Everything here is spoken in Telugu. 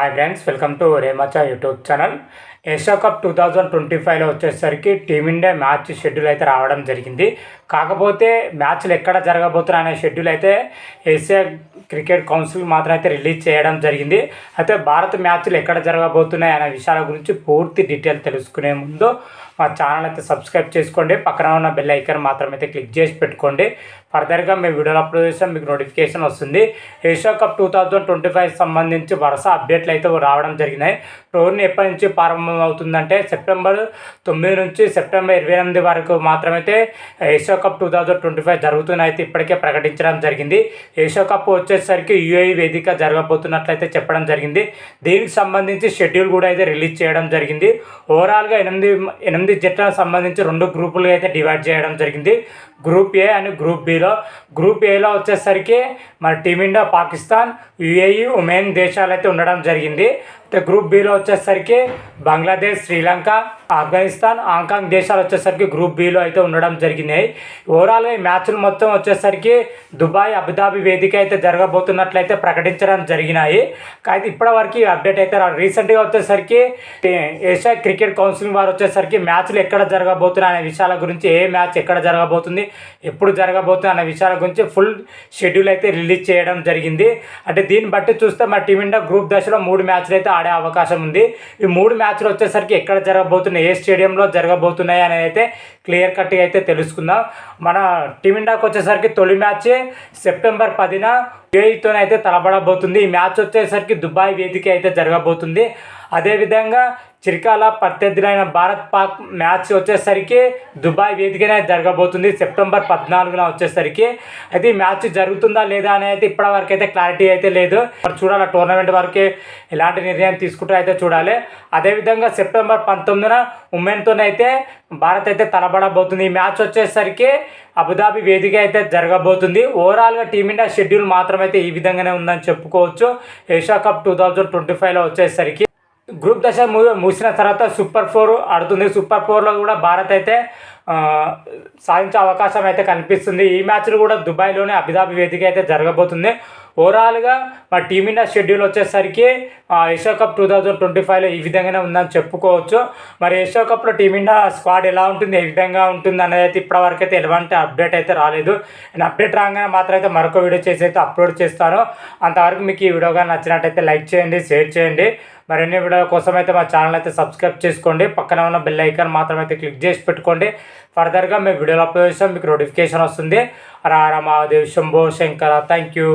హాయ్ ఫ్రెండ్స్, వెల్కమ్ టు రేమచా యూట్యూబ్ ఛానల్. ఏషియా కప్ 2025లో వచ్చేసరికి టీమిండియా మ్యాచ్ షెడ్యూల్ అయితే రావడం జరిగింది. కాకపోతే మ్యాచ్లు ఎక్కడ జరగబోతున్నాయి అనే షెడ్యూల్ అయితే ఏషియా క్రికెట్ కౌన్సిల్ మాత్రం అయితే రిలీజ్ చేయడం జరిగింది. అయితే భారత్ మ్యాచ్లు ఎక్కడ జరగబోతున్నాయి అనే విషయాల గురించి పూర్తి డీటెయిల్ తెలుసుకునే ముందు మా ఛానల్ అయితే సబ్స్క్రైబ్ చేసుకోండి. పక్కన ఉన్న బెల్ ఐకాన్ మాత్రం అయితే క్లిక్ చేసి పెట్టుకోండి. ఫర్దర్గా మేము వీడియోలు అప్లోడ్ చేసాం మీకు నోటిఫికేషన్ వస్తుంది. ఏషియా కప్ 2025 సంబంధించి వరుస అప్డేట్లు అయితే రావడం జరిగినాయి. టోర్నీ ఎప్పటి నుంచి ప్రారంభం అవుతుందంటే సెప్టెంబర్ 9 నుంచి సెప్టెంబర్ 28 వరకు మాత్రమైతే ఏషియా కప్ 2025 జరుగుతున్న అయితే ఇప్పటికే ప్రకటించడం జరిగింది. ఏషియా కప్ వచ్చేసరికి యూఏఈ వేదిక జరగబోతున్నట్లయితే చెప్పడం జరిగింది. దీనికి సంబంధించి షెడ్యూల్ కూడా అయితే రిలీజ్ చేయడం జరిగింది. ఓవరాల్గా ఎనిమిది జట్లకు సంబంధించి 2 గ్రూపులుగా అయితే డివైడ్ చేయడం జరిగింది. Group A and group below. Group ఏలో వచ్చేసరికి మన టీమిండియా, పాకిస్తాన్, యూఏఈ, ఒమేన్ దేశాలు అయితే ఉండడం జరిగింది. గ్రూప్ బిలో వచ్చేసరికి బంగ్లాదేశ్, శ్రీలంక, ఆఫ్ఘనిస్తాన్, హాంకాంగ్ దేశాలు వచ్చేసరికి గ్రూప్ బిలో అయితే ఉండడం జరిగినాయి. ఓవరాల్గా ఈ మ్యాచ్లు మొత్తం వచ్చేసరికి దుబాయ్, అబుదాబి వేదిక అయితే జరగబోతున్నట్లయితే ప్రకటించడం జరిగినాయి. అయితే ఇప్పటివరకు ఈ అప్డేట్ అయితే రీసెంట్గా వచ్చేసరికి ఏషియా క్రికెట్ కౌన్సిల్ వారు వచ్చేసరికి మ్యాచ్లు ఎక్కడ జరగబోతున్నాయి అనే విషయాల గురించి, ఏ మ్యాచ్ ఎక్కడ జరగబోతుంది, ఎప్పుడు జరగబోతుంది అనే విషయాల గురించి ఫుల్ షెడ్యూల్ అయితే రిలీజ్ చేయడం జరిగింది. అంటే దీన్ని బట్టి చూస్తే మన టీమిండియా గ్రూప్ దశలో 3 మ్యాచ్లు అయితే ఆడే అవకాశం ఉంది. ఈ 3 మ్యాచ్లు వచ్చేసరికి ఎక్కడ జరగబోతున్నాయి, ఏ స్టేడియంలో జరగబోతున్నాయి అనేది అయితే క్లియర్ కట్గా అయితే తెలుసుకుందాం. మన టీమిండియాకి వచ్చేసరికి తొలి మ్యాచ్ సెప్టెంబర్ 10న యూఏఈతో అయితే తలపడబోతుంది. ఈ మ్యాచ్ వచ్చేసరికి దుబాయ్ వేదిక అయితే జరగబోతుంది. అదేవిధంగా చిరకాల ప్రత్యర్థులైన భారత్ పాక్ మ్యాచ్ వచ్చేసరికి దుబాయ్ వేదికనే జరగబోతుంది సెప్టెంబర్ 14న వచ్చేసరికి. అయితే ఈ మ్యాచ్ జరుగుతుందా లేదా అనేది ఇప్పటివరకు అయితే క్లారిటీ అయితే లేదు. చూడాలి, టోర్నమెంట్ వరకే ఎలాంటి నిర్ణయం తీసుకుంటూ అయితే చూడాలి. అదేవిధంగా సెప్టెంబర్ 19న ఉమెన్తోనైతే భారత్ అయితే తలపడబోతుంది. ఈ మ్యాచ్ వచ్చేసరికి అబుదాబి వేదిక అయితే జరగబోతుంది. ఓవరాల్గా టీమిండియా షెడ్యూల్ మాత్రం అయితే ఈ విధంగానే ఉందని చెప్పుకోవచ్చు. ఏషియా కప్ 2025లో వచ్చేసరికి గ్రూప్ దశ ముగిసిన తర్వాత సూపర్ 4 ఆడుతుంది. సూపర్ 4లో కూడా భారత్ అయితే సాధించే అవకాశం అయితే కనిపిస్తుంది. ఈ మ్యాచ్లు కూడా దుబాయ్లోనే అబుదాబి వేదిక అయితే జరగబోతుంది. ఓవరాల్గా మా టీమిండియా షెడ్యూల్ వచ్చేసరికి ఏషియా కప్ 2025లో ఈ విధంగానే ఉందని చెప్పుకోవచ్చు. మరి ఏషియా కప్లో టీమిండియా స్క్వాడ్ ఎలా ఉంటుంది, ఏ విధంగా ఉంటుంది అనేది అయితే ఇప్పటివరకు అయితే ఎలాంటి అప్డేట్ అయితే రాలేదు. నేను అప్డేట్ రాగానే మాత్రం అయితే మరొక వీడియో చేసి అయితే అప్లోడ్ చేస్తాను. అంతవరకు మీకు ఈ వీడియోగా నచ్చినట్టయితే లైక్ చేయండి, షేర్ చేయండి. మరిన్ని వీడియో కోసం అయితే మా ఛానల్ అయితే సబ్స్క్రైబ్ చేసుకోండి. పక్కన ఉన్న బెల్ ఐకాన్ మాత్రం అయితే క్లిక్ చేసి పెట్టుకోండి. ఫర్దర్గా మేము వీడియోలు అప్లోడ్ చేస్తాం మీకు నోటిఫికేషన్ వస్తుంది. హర హర మహాదేవ్, శంభో శంకర. Thank you.